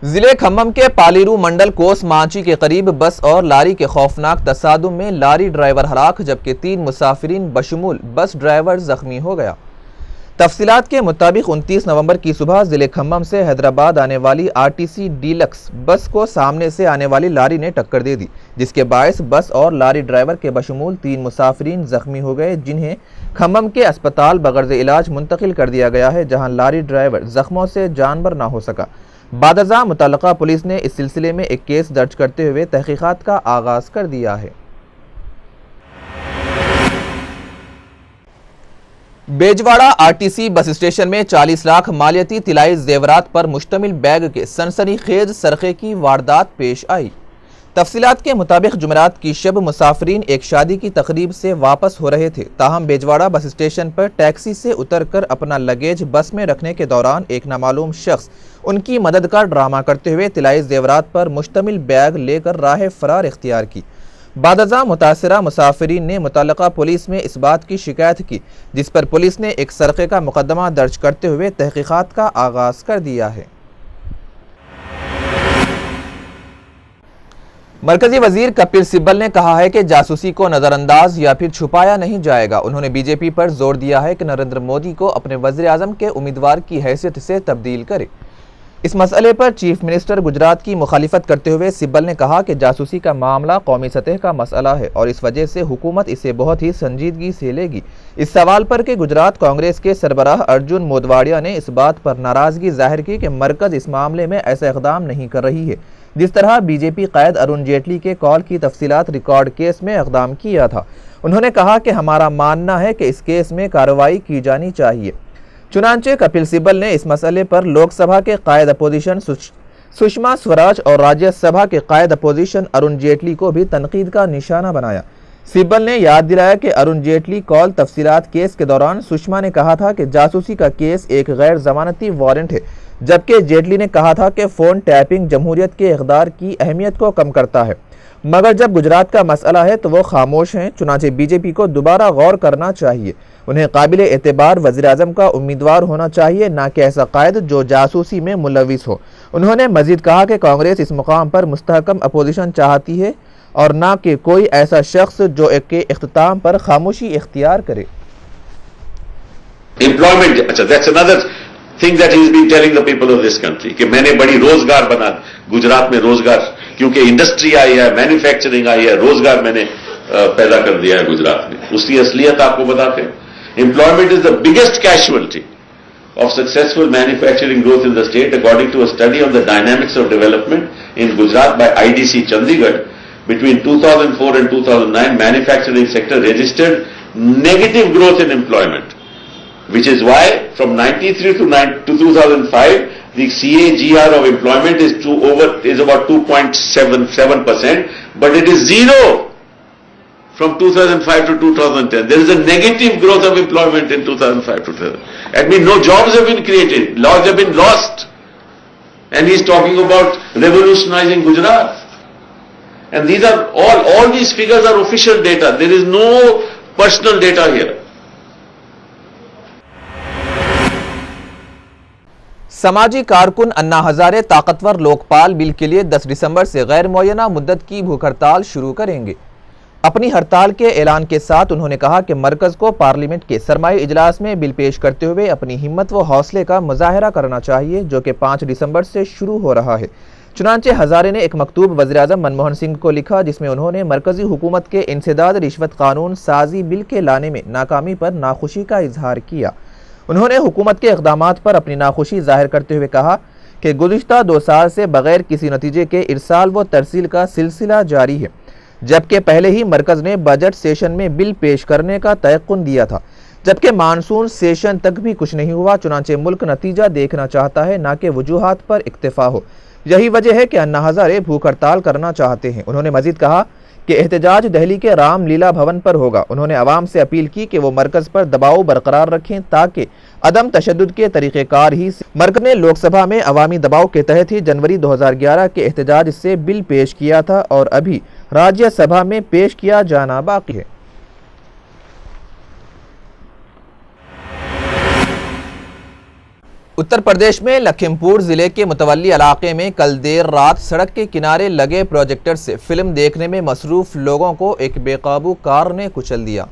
ضلع کھمم کے پالیرو منڈل کوس مانچی کے قریب بس اور لاری کے خوفناک تصادم میں لاری ڈرائیور ہلاک جبکہ 3 مسافرین بشمول بس ڈرائیور زخمی ہو گیا۔ تفصیلات کے مطابق 29 نومبر کی صبح ضلع کھمم سے حیدرآباد آنے والی RTC ڈیلکس بس کو سامنے سے آنے والی لاری نے ٹکر دے دی، جس کے باعث بس اور لاری ڈرائیور کے بشمول 3 مسافرین زخمی ہو گئے، جنہیں کھمم کے اسپتال بغرض علاج منتقل کر دیا گیا ہے، جہاں لاری ڈرائیور زخموں سے جان بر نہ ہو سکا۔ بعد ازاں متعلقہ پولیس نے اس سلسلے میں ایک کیس درج کرتے ہوئے تحقیقات کا آغاز کر دیا ہے۔ بیجواڑہ RTC بس اسٹیشن میں 40 لاکھ مالیاتی طلائی زیورات پر مشتمل بیگ کے سنسنی خیز سرقے کی واردات پیش آئی۔ تفصیلات کے مطابق جمعرات کی شب مسافرین ایک شادی کی تقریب سے واپس ہو رہے تھے، تاہم بیجواڑہ بس اسٹیشن پر ٹیکسی سے اتر کر اپنا لگیج بس میں رکھنے کے دوران ایک نامعلوم شخص ان کی مدد کا ڈرامہ کرتے ہوئے طلائی زیورات پر مشتمل بیگ لے کر راہ فرار اختیار کی۔ بعد ازاں متاثرہ مسافرین نے متعلقہ پولیس میں اس بات کی شکایت کی، جس پر پولیس نے ایک سرقے کا مقدمہ درج کرتے ہوئے تحقیقات کا آغاز کر دیا ہے۔ مرکزی وزیر کپل سبل نے کہا ہے کہ جاسوسی کو نظر انداز یا پھر چھپایا نہیں جائے گا۔ انہوں نے BJP پر زور دیا ہے کہ نریندر مودی کو اپنے وزیر اعظم کے امیدوار کی حیثیت سے تبدیل کرے۔ اس مسئلے پر چیف منسٹر گجرات کی مخالفت کرتے ہوئے سبل نے کہا کہ جاسوسی کا معاملہ قومی سطح کا مسئلہ ہے اور اس وجہ سے حکومت اسے بہت ہی سنجیدگی سے لے گی۔ اس سوال پر کہ گجرات کانگریس کے سربراہ ارجن مودواڈیا نے اس بات پر ناراضگی ظاہر کی کہ مرکز اس معاملے میں ایسا اقدام نہیں کر رہی ہے جس طرح BJP قائد ارون جیٹلی کے کال کی تفصیلات ریکارڈ کیس میں اقدام کیا تھا۔ انہوں نے کہا کہ ہمارا ماننا ہے کہ اس کیس میں کارروائی کی جانی چاہیے۔ چنانچہ کپل سبل نے اس مسئلے پر لوک سبھا کے قائد اپوزیشن سشما سوراج اور راجیہ سبھا کے قائد اپوزیشن ارون جیٹلی کو بھی تنقید کا نشانہ بنایا۔ سبل نے یاد دلایا کہ ارون جیٹلی کال تفصیلات کیس کے دوران سشما نے کہا تھا کہ جاسوسی کا کیس ایک غیر ضمانتی وارنٹ ہے، جبکہ جیٹلی نے کہا تھا کہ فون ٹیپنگ جمہوریت کے اقدار کی اہمیت کو کم کرتا ہے، مگر جب گجرات کا مسئلہ ہے تو وہ خاموش ہیں۔ چنانچہ BJP کو دوبارہ غور کرنا چاہیے، انہیں قابل اعتبار وزیر اعظم کا امیدوار ہونا چاہیے، نہ کہ ایسا قائد جو جاسوسی میں ملوث ہو۔ انہوں نے مزید کہا کہ کانگریس اس مقام پر مستحکم اپوزیشن چاہتی ہے اور نہ کہ کوئی ایسا شخص جو ایک کے اختتام پر خاموشی اختیار کرے۔ thing that he has been telling the people of this country کہ میں نے بڑی روزگار بنا گجرات میں، روزگار کیونکہ انڈسٹری آئی ہے، مینوفیکچرنگ آئی ہے، روزگار میں نے پیدا کر دیا ہے گجرات میں۔ اس کی اصلیت آپ کو بتاتے ہیں۔ Employment is the biggest casualty of successful manufacturing growth in the state according to a study on the dynamics of development in Gujarat by IDC Chandigarh. Between 2004 and 2009, manufacturing sector registered negative growth in employment, which is why from 93 to 2005 the CAGR of employment is about 2.77%, but it is zero from 2005 to 2010. There is a negative growth of employment in 2005 to 2010. That means no jobs have been created, jobs have been lost. And he is talking about revolutionizing Gujarat. And these are all these figures are official data. There is no personal data here. سماجی کارکن انا ہزارے طاقتور لوکپال بل کے لیے 10 دسمبر سے غیر معینہ مدت کی بھوک ہڑتال شروع کریں گے۔ اپنی ہڑتال کے اعلان کے ساتھ انہوں نے کہا کہ مرکز کو پارلیمنٹ کے سرمائی اجلاس میں بل پیش کرتے ہوئے اپنی ہمت و حوصلے کا مظاہرہ کرنا چاہیے، جو کہ 5 دسمبر سے شروع ہو رہا ہے۔ چنانچہ ہزارے نے ایک مکتوب وزیر اعظم منموہن سنگھ کو لکھا، جس میں انہوں نے مرکزی حکومت کے انسداد رشوت قانون سازی بل کے لانے میں ناکامی پر ناخوشی کا اظہار کیا۔ انہوں نے حکومت کے اقدامات پر اپنی ناخوشی ظاہر کرتے ہوئے کہا کہ گزشتہ 2 سال سے بغیر کسی نتیجے کے ارسال و ترسیل کا سلسلہ جاری ہے، جبکہ پہلے ہی مرکز نے بجٹ سیشن میں بل پیش کرنے کا تیقن دیا تھا، جبکہ مانسون سیشن تک بھی کچھ نہیں ہوا۔ چنانچہ ملک نتیجہ دیکھنا چاہتا ہے، نہ کہ وجوہات پر اکتفا ہو۔ یہی وجہ ہے کہ انا ہزارے بھوک ہڑتال کرنا چاہتے ہیں۔ انہوں نے مزید کہا کہ احتجاج دہلی کے رام لیلا بھون پر ہوگا۔ انہوں نے عوام سے اپیل کی کہ وہ مرکز پر دباؤ برقرار رکھیں تاکہ عدم تشدد کے طریقہ کار ہی مرکز نے لوک سبھا میں عوامی دباؤ کے تحت ہی جنوری 2011 کے احتجاج سے بل پیش کیا تھا اور ابھی راجیہ سبھا میں پیش کیا جانا باقی ہے۔ اتر پردیش میں لکھیم پور ضلع کے متولی علاقے میں کل دیر رات سڑک کے کنارے لگے پروجیکٹر سے فلم دیکھنے میں مصروف لوگوں کو ایک بے قابو کار نے کچل دیا،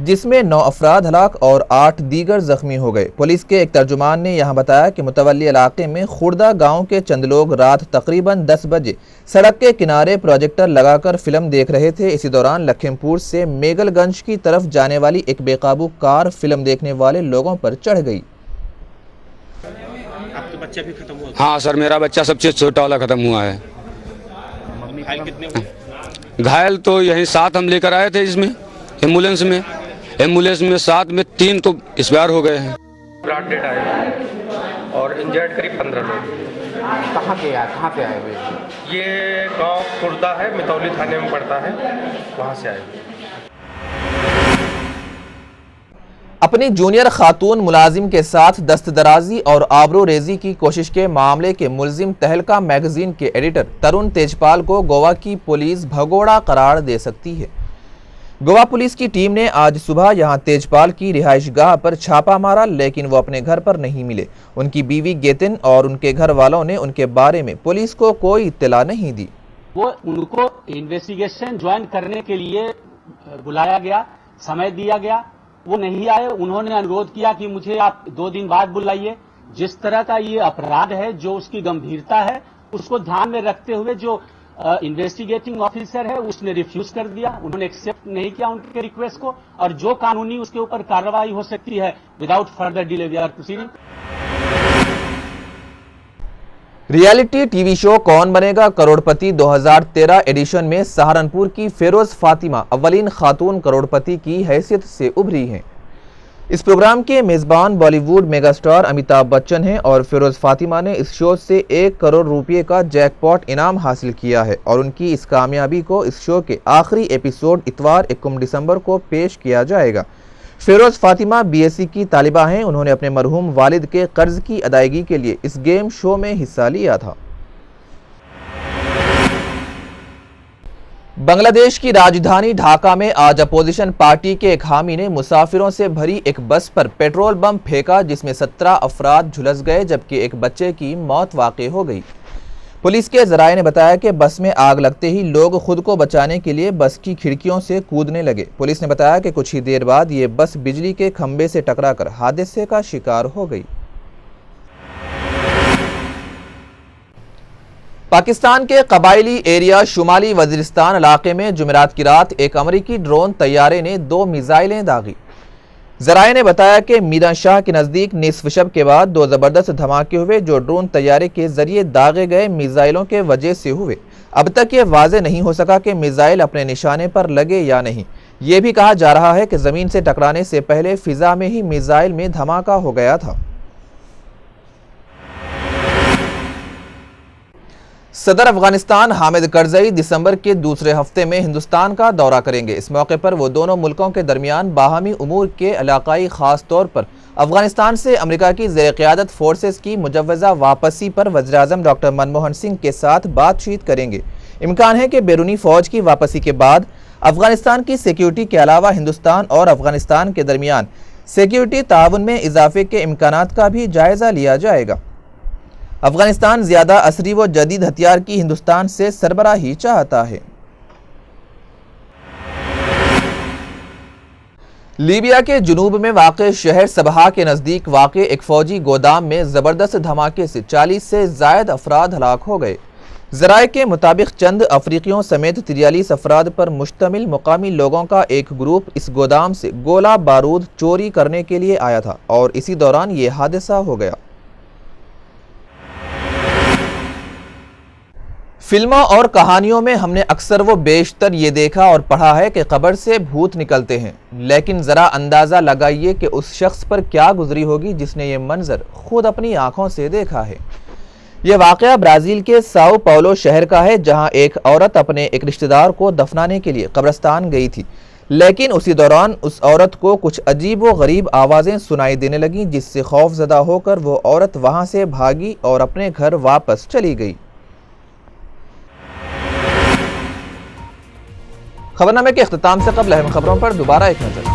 جس میں 9 افراد ہلاک اور 8 دیگر زخمی ہو گئے۔ پولیس کے ایک ترجمان نے یہاں بتایا کہ متولی علاقے میں خوردہ گاؤں کے چند لوگ رات تقریباً 10 بجے سڑک کے کنارے پروجیکٹر لگا کر فلم دیکھ رہے تھے۔ اسی دوران لکھیم پور سے میگل گنج کی طرف جانے والی ایک بے قابو کار فلم دیکھنے والے لوگوں پر چڑھ گئی۔ آپ کا بچہ بھی ختم ہوا؟ ہاں سر، میرا بچہ سب سے چھوٹا والا ختم ہوا ہے۔ گھائل کتنے ہوئے؟ گھائل تو یہیں 7 ہم لے کر آئے تھے، اس میں ایمبولینس میں 7 میں 3 تو ایکسپائر ہو گئے ہیں۔ بلڈ ڈیڈ آئے اور انجرڈ قریب 15 لوگ۔ کہاں سے آئے ہوئے؟ یہ گاؤں خوردہ ہے، متولی تھانے میں پڑتا ہے، وہاں سے آئے ہوئے۔ اپنی جونیئر خاتون ملازم کے ساتھ دست درازی اور آبرو ریزی کی کوشش کے معاملے کے ملزم تہلکہ میگزین کے ایڈیٹر ترون تیجپال کو گوا کی پولیس بھگوڑا قرار دے سکتی ہے۔ گوا پولیس کی ٹیم نے آج صبح یہاں تیجپال کی رہائش گاہ پر چھاپا مارا، لیکن وہ اپنے گھر پر نہیں ملے۔ ان کی بیوی گیتن اور ان کے گھر والوں نے ان کے بارے میں پولیس کو کوئی اطلاع نہیں دی۔ وہ ان کو انویسٹیگیشن جوائن کرنے کے لیے بلایا گیا، سمے دیا گیا، وہ نہیں آئے۔ انہوں نے انوروھ کیا کہ مجھے آپ 2 دن بعد بلائیے۔ جس طرح کا یہ اپرادھ ہے، جو اس کی گمبھیرتا ہے، اس کو دھیان میں رکھتے ہوئے جو انویسٹیگیٹنگ آفیسر ہے اس نے ریفیوز کر دیا، انہوں نے ایکسیپٹ نہیں کیا ان کے ریکویسٹ کو، اور جو قانونی اس کے اوپر کارروائی ہو سکتی ہے without further delay we are proceeding. Reality T V show کون بنے گا کروڑپتی 2013 ایڈیشن میں سہارنپور کی فیروز فاطمہ اولین خاتون کروڑپتی کی حیثیت سے ابھری ہیں۔ اس پروگرام کے میزبان بالی would mega star Amitabh Bachchan ہیں اور فیروز فاطمہ نے اس شو سے 1 کروڑ روپے کا جیک پاٹ انعام حاصل کیا ہے اور ان کی اس کامیابی کو اس شو کے آخری ایپیسوڈ اتوار 21 دسمبر کو پیش کیا جائے گا۔ فیروز فاطمہ BSc کی طالبہ ہیں۔ انہوں نے اپنے مرحوم والد کے قرض کی ادائیگی کے لیے اس گیم شو میں حصہ لیا تھا۔ بنگلہ دیش کی راجدھانی ڈھاکہ میں آج اپوزیشن پارٹی کے ایک حامی نے مسافروں سے بھری ایک بس پر پیٹرول بم پھینکا، جس میں 17 افراد جھلس گئے جبکہ ایک بچے کی موت واقع ہو گئی۔ پولیس کے ذرائع نے بتایا کہ بس میں آگ لگتے ہی لوگ خود کو بچانے کے لیے بس کی کھڑکیوں سے کودنے لگے۔ پولیس نے بتایا کہ کچھ ہی دیر بعد یہ بس بجلی کے کھمبے سے ٹکرا کر حادثے کا شکار ہو گئی۔ پاکستان کے قبائلی ایریا شمالی وزیرستان علاقے میں جمعرات کی رات ایک امریکی ڈرون طیارے نے 2 میزائلیں داغی۔ ذرائع نے بتایا کہ میران شاہ کے نزدیک نصف شب کے بعد 2 زبردست دھماکے ہوئے جو ڈرون طیارے کے ذریعے داغے گئے میزائلوں کے وجہ سے ہوئے۔ اب تک یہ واضح نہیں ہو سکا کہ میزائل اپنے نشانے پر لگے یا نہیں۔ یہ بھی کہا جا رہا ہے کہ زمین سے ٹکرانے سے پہلے فضا میں ہی میزائل میں دھماکہ ہو گیا تھا۔ صدر افغانستان حامد کرزئی دسمبر کے دوسرے ہفتے میں ہندوستان کا دورہ کریں گے۔ اس موقع پر وہ دونوں ملکوں کے درمیان باہمی امور کے علاقائی، خاص طور پر افغانستان سے امریکہ کی زیر قیادت فورسز کی مجوزہ واپسی پر وزیراعظم ڈاکٹر منموہن سنگھ کے ساتھ بات چیت کریں گے۔ امکان ہے کہ بیرونی فوج کی واپسی کے بعد افغانستان کی سیکیورٹی کے علاوہ ہندوستان اور افغانستان کے درمیان سیکیورٹی تعاون میں اضافے کے امکانات کا بھی جائزہ لیا جائے گا۔ افغانستان زیادہ عصری و جدید ہتھیار کی ہندوستان سے سربراہی چاہتا ہے۔ لیبیا کے جنوب میں واقع شہر صباح کے نزدیک واقع ایک فوجی گودام میں زبردست دھماکے سے 40 سے زائد افراد ہلاک ہو گئے۔ ذرائع کے مطابق چند افریقیوں سمیت 43 افراد پر مشتمل مقامی لوگوں کا ایک گروپ اس گودام سے گولہ بارود چوری کرنے کے لیے آیا تھا اور اسی دوران یہ حادثہ ہو گیا۔ فلموں اور کہانیوں میں ہم نے اکثر و بیشتر یہ دیکھا اور پڑھا ہے کہ قبر سے بھوت نکلتے ہیں، لیکن ذرا اندازہ لگائیے کہ اس شخص پر کیا گزری ہوگی جس نے یہ منظر خود اپنی آنکھوں سے دیکھا ہے۔ یہ واقعہ برازیل کے ساؤ پاولو شہر کا ہے، جہاں ایک عورت اپنے ایک رشتہ دار کو دفنانے کے لیے قبرستان گئی تھی، لیکن اسی دوران اس عورت کو کچھ عجیب و غریب آوازیں سنائی دینے لگیں، جس سے خوف زدہ ہو کر وہ عورت وہاں سے بھاگی اور اپنے گھر واپس چلی گئی۔ خبرنامے کے اختتام سے قبل اہم خبروں پر دوبارہ ایک نظر۔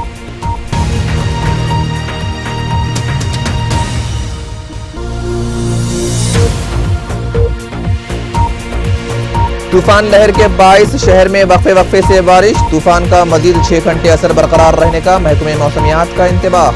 طوفان لہر کے باعث شہر میں وقفے وقفے سے بارش، طوفان کا مزید 6 گھنٹے اثر برقرار رہنے کا محکمہ موسمیات کا انتباہ۔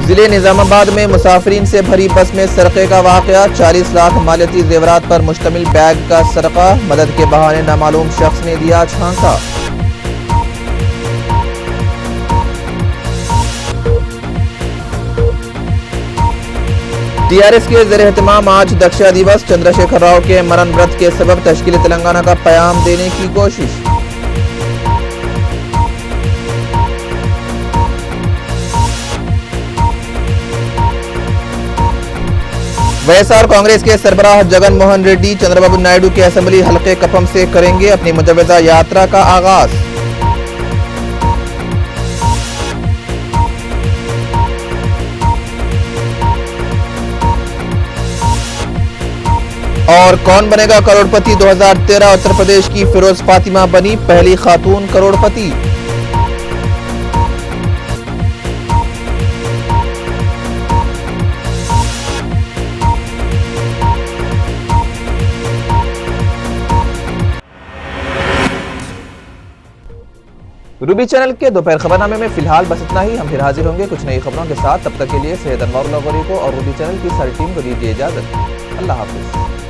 ضلع نظام آباد میں مسافرین سے بھری بس میں سرقے کا واقعہ، 40 لاکھ مالیاتی زیورات پر مشتمل بیگ کا سرقہ، مدد کے بہانے نامعلوم شخص نے دیا چھانکا۔ ٹی آر ایس کے زیر اہتمام آج دکشا دیوس، چندر شیکھر راؤ کے مرن ورت کے سبب تشکیل تلنگانہ کا پیام دینے کی کوشش۔ وی ایس آر کانگریس کے سربراہ جگن موہن ریڈی چندر بابو نائیڈو کے اسمبلی حلقے کپم سے کریں گے اپنی مجوزہ یاترا کا آغاز۔ اور کون بنے گا کروڑ پتی 2013، اتر پردیش کی فیروز فاطمہ بنی پہلی خاتون کروڑ پتی۔ روبی چینل کے دوپہر خبر نامے میں فی الحال بس اتنا ہی، ہم پھر حاضر ہوں گے کچھ نئی خبروں کے ساتھ، تب تک کے لیے سید انوار اللہ غوری کو اور روبی چینل کی ساری ٹیم کو دیجیے اجازت۔ اللہ حافظ۔